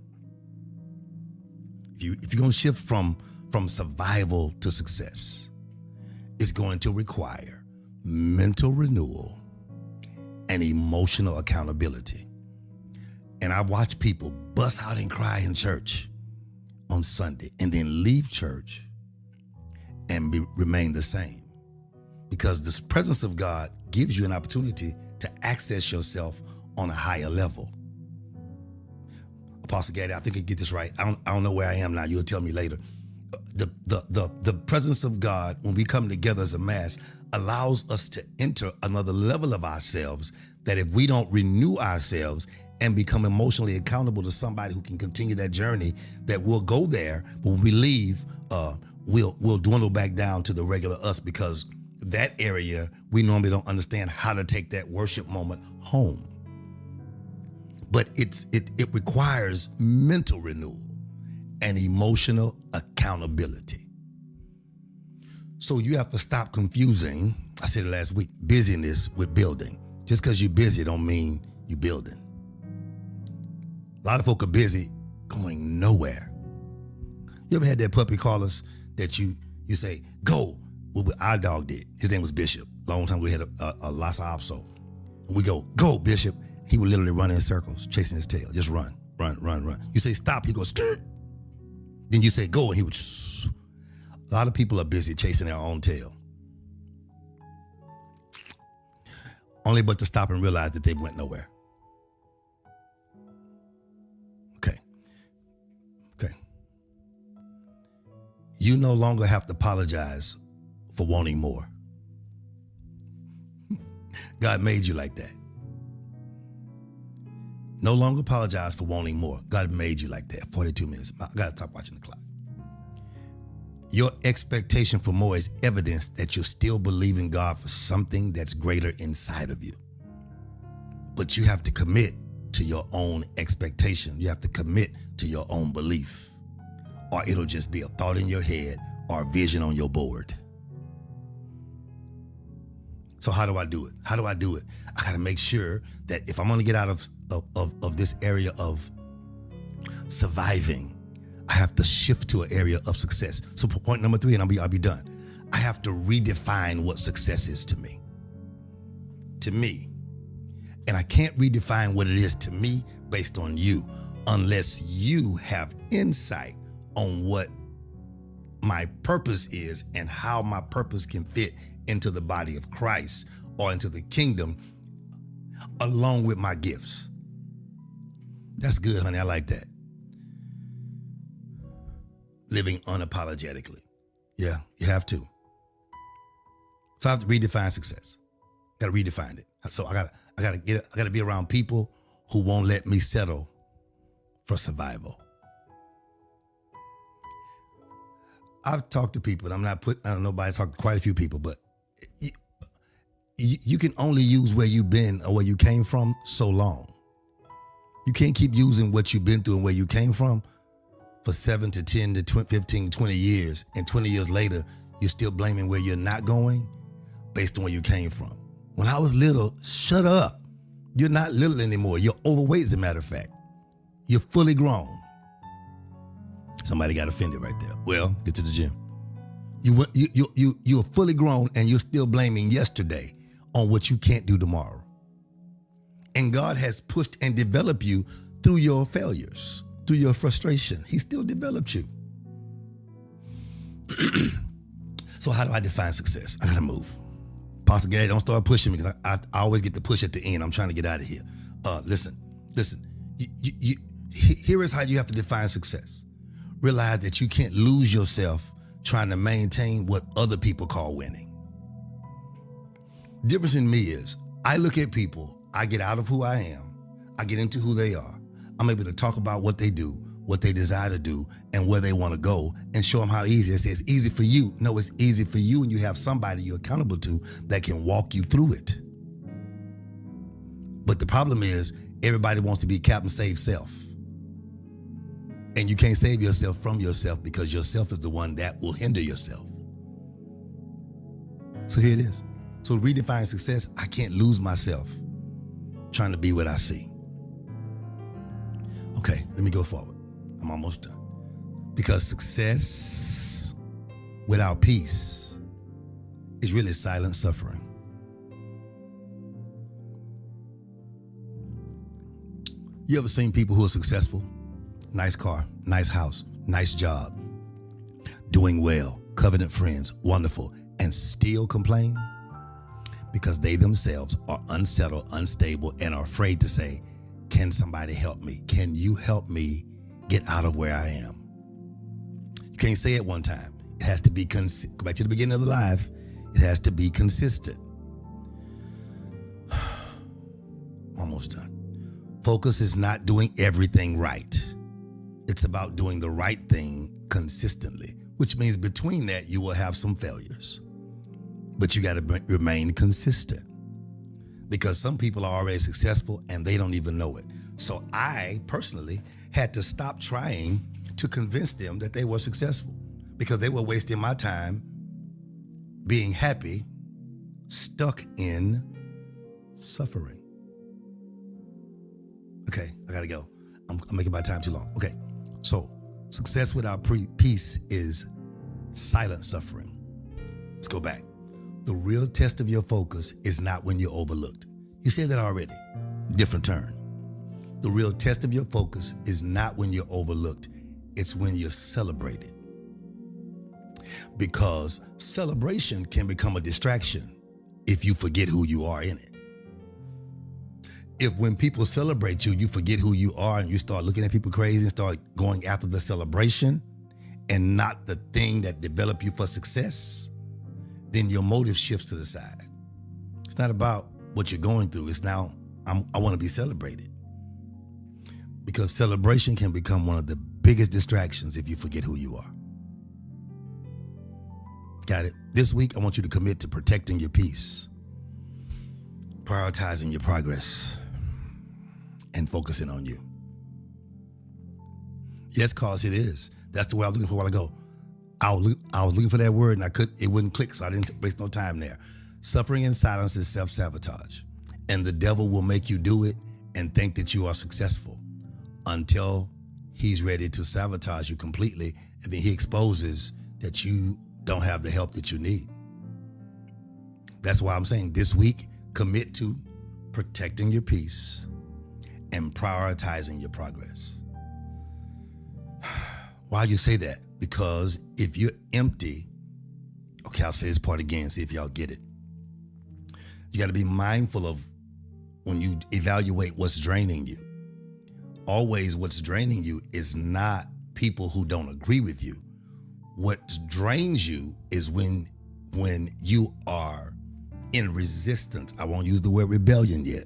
If you're going to shift from survival to success, it's going to require mental renewal and emotional accountability. And I watch people bust out and cry in church on Sunday and then leave church and remain the same. Because the presence of God gives you an opportunity to access yourself on a higher level. Apostle Gaddy, I think I get this right. I don't know where I am now. You'll tell me later. The presence of God, when we come together as a mass, allows us to enter another level of ourselves that if we don't renew ourselves and become emotionally accountable to somebody who can continue that journey, that we'll go there, but when we leave, we'll dwindle back down to the regular us, because that area, we normally don't understand how to take that worship moment home. But it requires mental renewal and emotional accountability. So you have to stop confusing, I said it last week, busyness with building. Just because you're busy don't mean you're building. A lot of folk are busy going nowhere. You ever had that puppy callers that you say, go? Well, our dog did. His name was Bishop. Long time we had a Lhasa Apso. And we go, Bishop. He would literally run in circles, chasing his tail. Just run. You say stop, he goes, Stir. Then you say go, and he would. A lot of people are busy chasing their own tail. Only but to stop and realize that they went nowhere. Okay. You no longer have to apologize for wanting more. God made you like that. No longer apologize for wanting more. God made you like that. 42 minutes. I got to stop watching the clock. Your expectation for more is evidence that you're still believing God for something that's greater inside of you. But you have to commit to your own expectation. You have to commit to your own belief, or it'll just be a thought in your head or a vision on your board. So how do I do it? I got to make sure that if I'm going to get out of this area of surviving, I have to shift to an area of success. So point number 3, and I'll be done. I have to redefine what success is to me. And I can't redefine what it is to me based on you unless you have insight on what my purpose is and how my purpose can fit into the body of Christ or into the kingdom along with my gifts. That's good, honey. I like that. Living unapologetically. Yeah, you have to. So I have to redefine success. Got to redefine it. So I got to be around people who won't let me settle for survival. I've talked to people, and I don't know, I've talked to quite a few people, but you can only use where you've been or where you came from so long. You can't keep using what you've been through and where you came from for 7 to 10 to 15, 20 years. And 20 years later, you're still blaming where you're not going based on where you came from. When I was little, shut up. You're not little anymore. You're overweight, as a matter of fact. You're fully grown. Somebody got offended right there. Well, get to the gym. You're fully grown and you're still blaming yesterday on what you can't do tomorrow. And God has pushed and developed you through your failures, through your frustration. He still developed you. So how do I define success? I gotta move. Pastor Gary, don't start pushing me, because I always get the push at the end. I'm trying to get out of here. Listen. Here is how you have to define success. Realize that you can't lose yourself trying to maintain what other people call winning. The difference in me is I look at people, I get out of who I am, I get into who they are. I'm able to talk about what they do, what they desire to do, and where they want to go, and show them how easy. I say it's easy for you. No, it's easy for you, and you have somebody you're accountable to that can walk you through it. But the problem is everybody wants to be Captain Save Self. And you can't save yourself from yourself, because yourself is the one that will hinder yourself. So here it is. So to redefine success, I can't lose myself trying to be what I see. Okay, let me go forward. I'm almost done. Because success without peace is really silent suffering. You ever seen people who are successful? Nice car, nice house, nice job, doing well, covenant friends, wonderful, and still complain? Because they themselves are unsettled, unstable, and are afraid to say, can somebody help me? Can you help me get out of where I am? You can't say it one time. It has to be, go back to the beginning of the live, it has to be consistent. Almost done. Focus is not doing everything right. It's about doing the right thing consistently, which means between that, you will have some failures. But you got to remain consistent, because some people are already successful and they don't even know it. So I personally had to stop trying to convince them that they were successful, because they were wasting my time being happy, stuck in suffering. Okay, I gotta go. I'm making my time too long. Okay, so success without peace is silent suffering. Let's go back. The real test of your focus is not when you're overlooked. You said that already. Different turn. The real test of your focus is not when you're overlooked. It's when you're celebrated. Because celebration can become a distraction if you forget who you are in it. If when people celebrate you, you forget who you are and you start looking at people crazy and start going after the celebration and not the thing that developed you for success, then your motive shifts to the side. It's not about what you're going through. It's now, I want to be celebrated. Because celebration can become one of the biggest distractions if you forget who you are. Got it? This week, I want you to commit to protecting your peace, prioritizing your progress, and focusing on you. Yes, cause it is. That's the way I was looking for a while ago. I was looking for that word and it wouldn't click, so I didn't waste no time there. Suffering in silence is self-sabotage, and the devil will make you do it and think that you are successful until he's ready to sabotage you completely, and then he exposes that you don't have the help that you need. That's why I'm saying this week, commit to protecting your peace and prioritizing your progress. Why you say that? Because if you're empty, okay, I'll say this part again, see if y'all get it. You got to be mindful of when you evaluate what's draining you. Always what's draining you is not people who don't agree with you. What drains you is when you are in resistance. I won't use the word rebellion yet,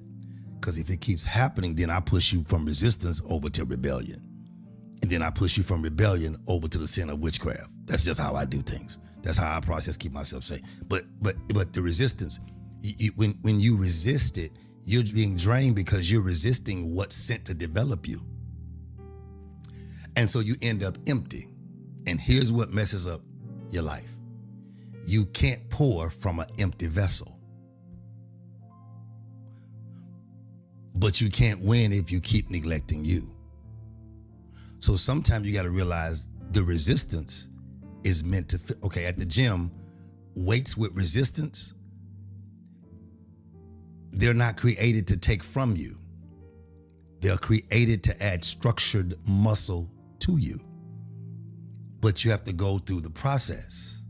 because if it keeps happening, then I push you from resistance over to rebellion. And then I push you from rebellion over to the sin of witchcraft. That's just how I do things. That's how I process, keep myself safe. But the resistance, when you resist it, you're being drained because you're resisting what's sent to develop you. And so you end up empty. And here's what messes up your life. You can't pour from an empty vessel. But you can't win if you keep neglecting you. So sometimes you got to realize the resistance is meant to fit. Okay, at the gym, weights with resistance, they're not created to take from you. They're created to add structured muscle to you. But you have to go through the process.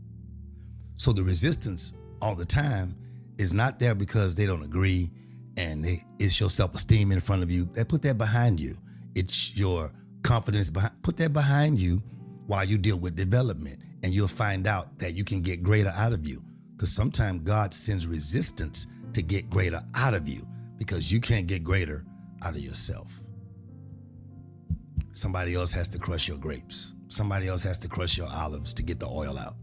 So the resistance all the time is not there because they don't agree and it's your self-esteem in front of you. They put that behind you. It's your confidence behind. Put that behind you while you deal with development, and you'll find out that you can get greater out of you. Because sometimes God sends resistance to get greater out of you, because you can't get greater out of yourself. Somebody else has to crush your grapes. Somebody else has to crush your olives to get the oil out.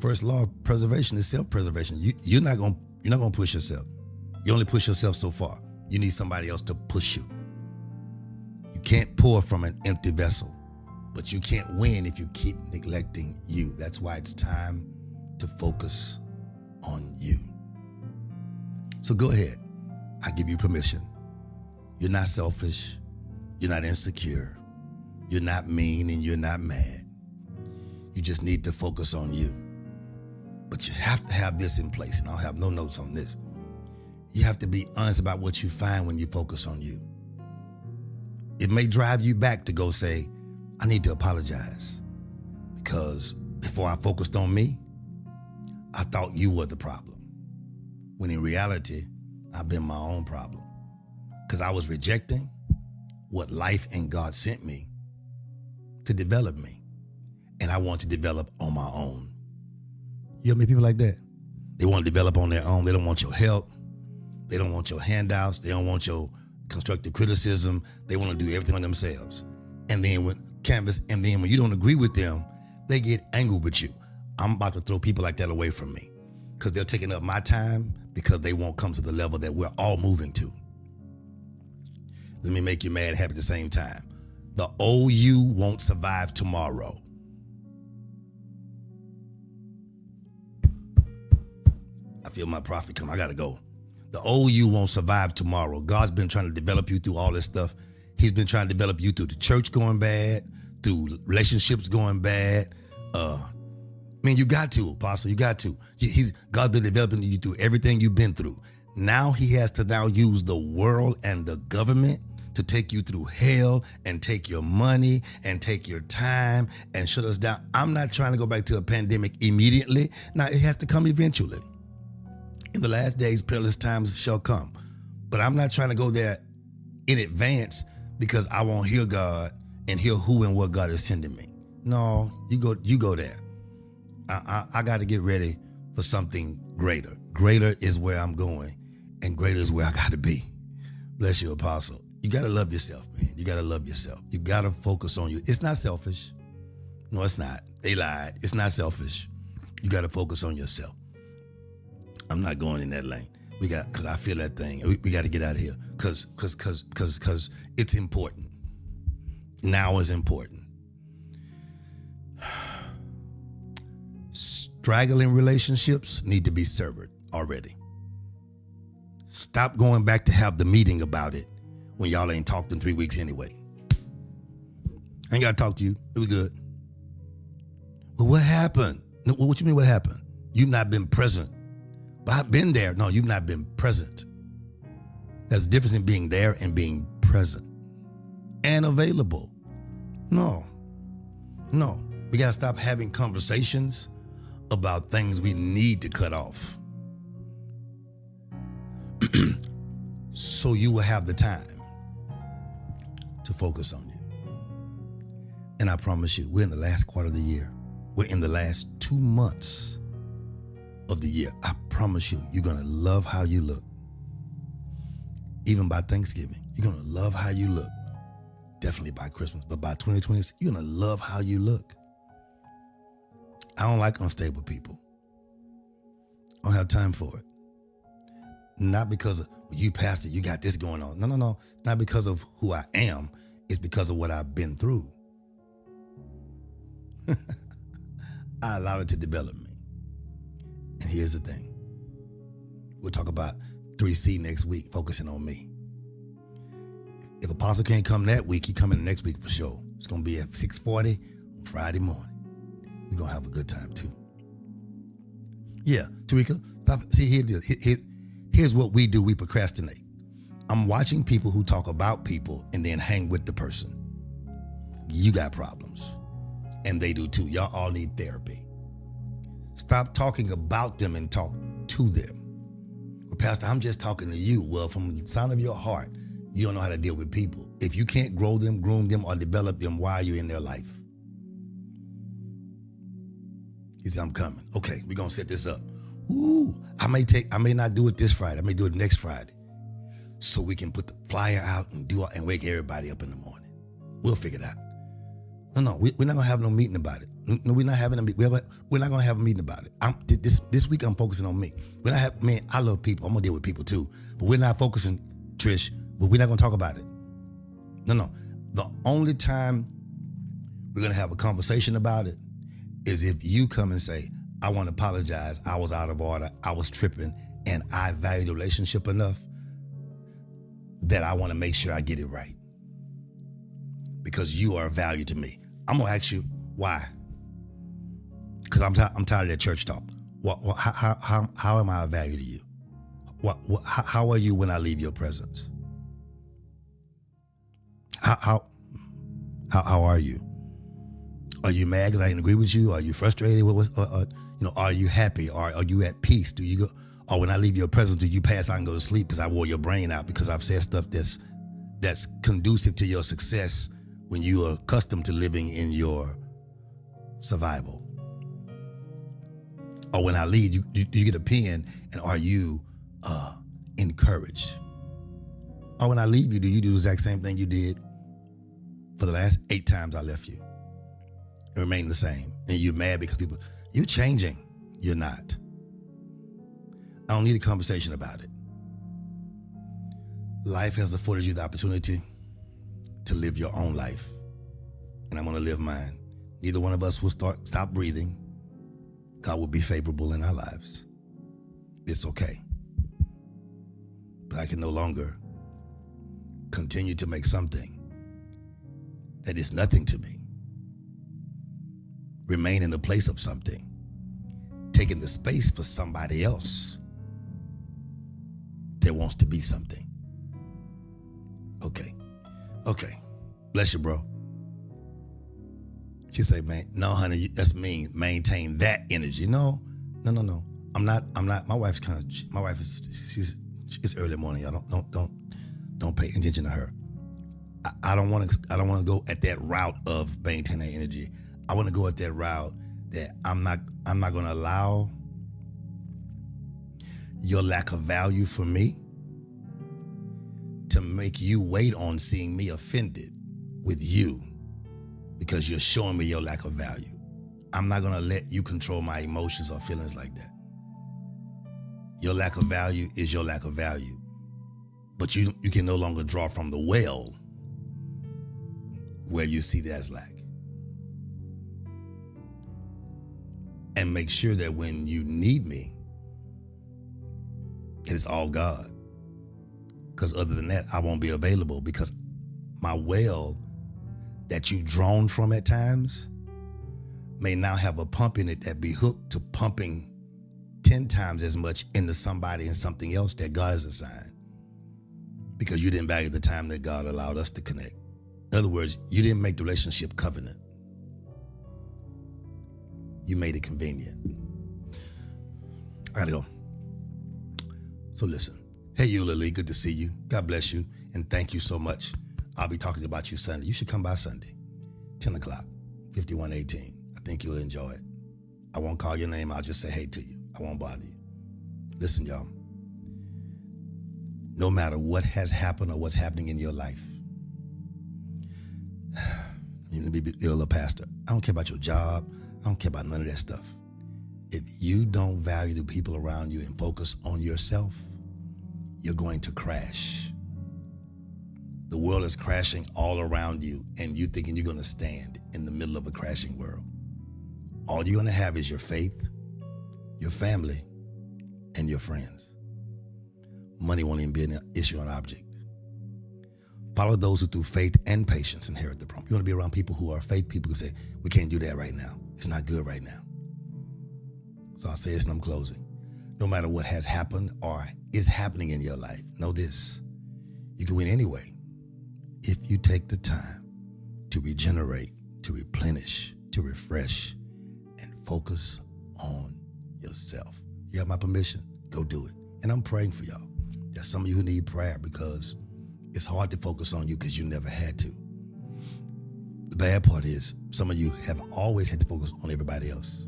First law of preservation is self-preservation. You're not gonna push yourself. You only push yourself so far. You need somebody else to push you. You can't pour from an empty vessel, but you can't win if you keep neglecting you. That's why it's time to focus on you. So go ahead. I give you permission. You're not selfish. You're not insecure. You're not mean, and you're not mad. You just need to focus on you. But you have to have this in place, and I'll have no notes on this. You have to be honest about what you find when you focus on you. It may drive you back to go say, I need to apologize because before I focused on me, I thought you were the problem. When in reality, I've been my own problem because I was rejecting what life and God sent me to develop me. And I want to develop on my own. You ever meet people like that? They want to develop on their own. They don't want your help. They don't want your handouts. They don't want your constructive criticism. They want to do everything on themselves. And then when you don't agree with them, they get angry with you. I'm about to throw people like that away from me because they're taking up my time because they won't come to the level that we're all moving to. Let me make you mad and happy at the same time. The old you won't survive tomorrow. I feel my prophet come. I got to go. The old you won't survive tomorrow. God's been trying to develop you through all this stuff. He's been trying to develop you through the church going bad, through relationships going bad. You got to, Apostle. You got to. God's been developing you through everything you've been through. Now he has to now use the world and the government to take you through hell and take your money and take your time and shut us down. I'm not trying to go back to a pandemic immediately. Now, it has to come eventually. In the last days, perilous times shall come. But I'm not trying to go there in advance because I won't hear God and hear who and what God is sending me. No, you go there. I got to get ready for something greater. Greater is where I'm going, and greater is where I got to be. Bless you, Apostle. You got to love yourself, man. You got to love yourself. You got to focus on you. It's not selfish. No, it's not. They lied. It's not selfish. You got to focus on yourself. I'm not going in that lane. Because I feel that thing. We got to get out of here. Because it's important. Now is important. Straggling relationships need to be severed already. Stop going back to have the meeting about it when y'all ain't talked in 3 weeks anyway. I ain't got to talk to you. It was good. Well, what happened? No, what you mean what happened? You've not been present. But I've been there. No, you've not been present. There's a difference in being there and being present and available. No. We got to stop having conversations about things we need to cut off. So you will have the time to focus on you. And I promise you, we're in the last quarter of the year. We're in the last 2 months of the year. I promise you, you're going to love how you look. Even by Thanksgiving, you're going to love how you look. Definitely by Christmas, but by 2026, you're going to love how you look. I don't like unstable people. I don't have time for it. Not because of, well, you pastor, you got this going on. No. It's not because of who I am. It's because of what I've been through. I allowed it to develop me. And here's the thing. We'll talk about 3C next week, focusing on me. If Apostle can't come that week, he coming next week for sure. It's going to be at 6:40 on Friday morning. We're going to have a good time too. Yeah, Tarika, stop. See, here's what we do. We procrastinate. I'm watching people who talk about people and then hang with the person. You got problems. And they do too. Y'all all need therapy. Stop talking about them and talk to them. Well, Pastor, I'm just talking to you. Well, from the sound of your heart, you don't know how to deal with people. If you can't grow them, groom them, or develop them, why are you in their life? He said, I'm coming. Okay, we're going to set this up. Ooh, I may not do it this Friday. I may do it next Friday. So we can put the flyer out and wake everybody up in the morning. We'll figure it out. No, we're not going to have no meeting about it. No, we're not having a meeting. We're not going to have a meeting about it. This week I'm focusing on me. I love people. I'm going to deal with people too. But we're not focusing, Trish, but we're not going to talk about it. No. The only time we're going to have a conversation about it is if you come and say, I want to apologize. I was out of order. I was tripping. And I value the relationship enough that I want to make sure I get it right. Because you are of value to me. I'm going to ask you, why? Because I'm tired of that church talk. How am I of value to you? How are you when I leave your presence? How are you? Are you mad because I didn't agree with you? Are you frustrated? Are you happy? Are you at peace? Do you go? Or when I leave your presence, do you pass out and go to sleep because I wore your brain out because I've said stuff that's conducive to your success when you are accustomed to living in your survival? Or when I leave, you get a pen, and are you encouraged? Or when I leave you, do you do the exact same thing you did for the last 8 times I left you? It remained the same. And you're mad because you're changing. You're not. I don't need a conversation about it. Life has afforded you the opportunity to live your own life. And I'm going to live mine. Neither one of us will stop breathing. God will be favorable in our lives. It's okay. But I can no longer continue to make something that is nothing to me remain in the place of something, taking the space for somebody else that wants to be something. Okay. Bless you, bro. She say, man, no, honey, that's mean. Maintain that energy. No. I'm not. My wife is, it's early morning. Y'all don't pay attention to her. I don't want to go at that route of maintaining that energy. I want to go at that route that I'm not going to allow your lack of value for me to make you wait on seeing me offended with you because you're showing me your lack of value. I'm not going to let you control my emotions or feelings like that. Your lack of value is your lack of value. But you can no longer draw from the well where you see that as lack. And make sure that when you need me, it is all God. Because other than that, I won't be available, because my well that you've drawn from at times may now have a pump in it that be hooked to pumping 10 times as much into somebody and something else that God has assigned, because you didn't value the time that God allowed us to connect. In other words, you didn't make the relationship covenant. You made it convenient. I gotta go. So listen. Hey, Eulalie, good to see you. God bless you. And thank you so much. I'll be talking about you Sunday. You should come by Sunday, 10 o'clock, 5118. I think you'll enjoy it. I won't call your name. I'll just say hey to you. I won't bother you. Listen, y'all. No matter what has happened or what's happening in your life, you need to be a pastor. I don't care about your job. I don't care about none of that stuff. If you don't value the people around you and focus on yourself, you're going to crash. The world is crashing all around you, and you thinking you're going to stand in the middle of a crashing world. All you're going to have is your faith, your family, and your friends. Money won't even be an issue or an object. Follow those who through faith and patience inherit the promise. You want to be around people who are faith people who say, we can't do that right now. It's not good right now. So I'll say this and I'm closing. No matter what has happened or is happening in your life, know this: you can win anyway if you take the time to regenerate, to replenish, to refresh, and focus on yourself. You have my permission? Go do it. And I'm praying for y'all. There's some of you who need prayer because it's hard to focus on you because you never had to. The bad part is some of you have always had to focus on everybody else.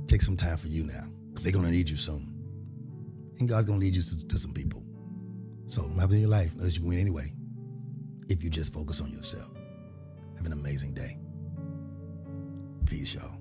Take some time for you now, because they're going to need you soon. And God's going to lead you to some people. So what happens in your life, notice you can win anyway if you just focus on yourself. Have an amazing day. Peace, y'all.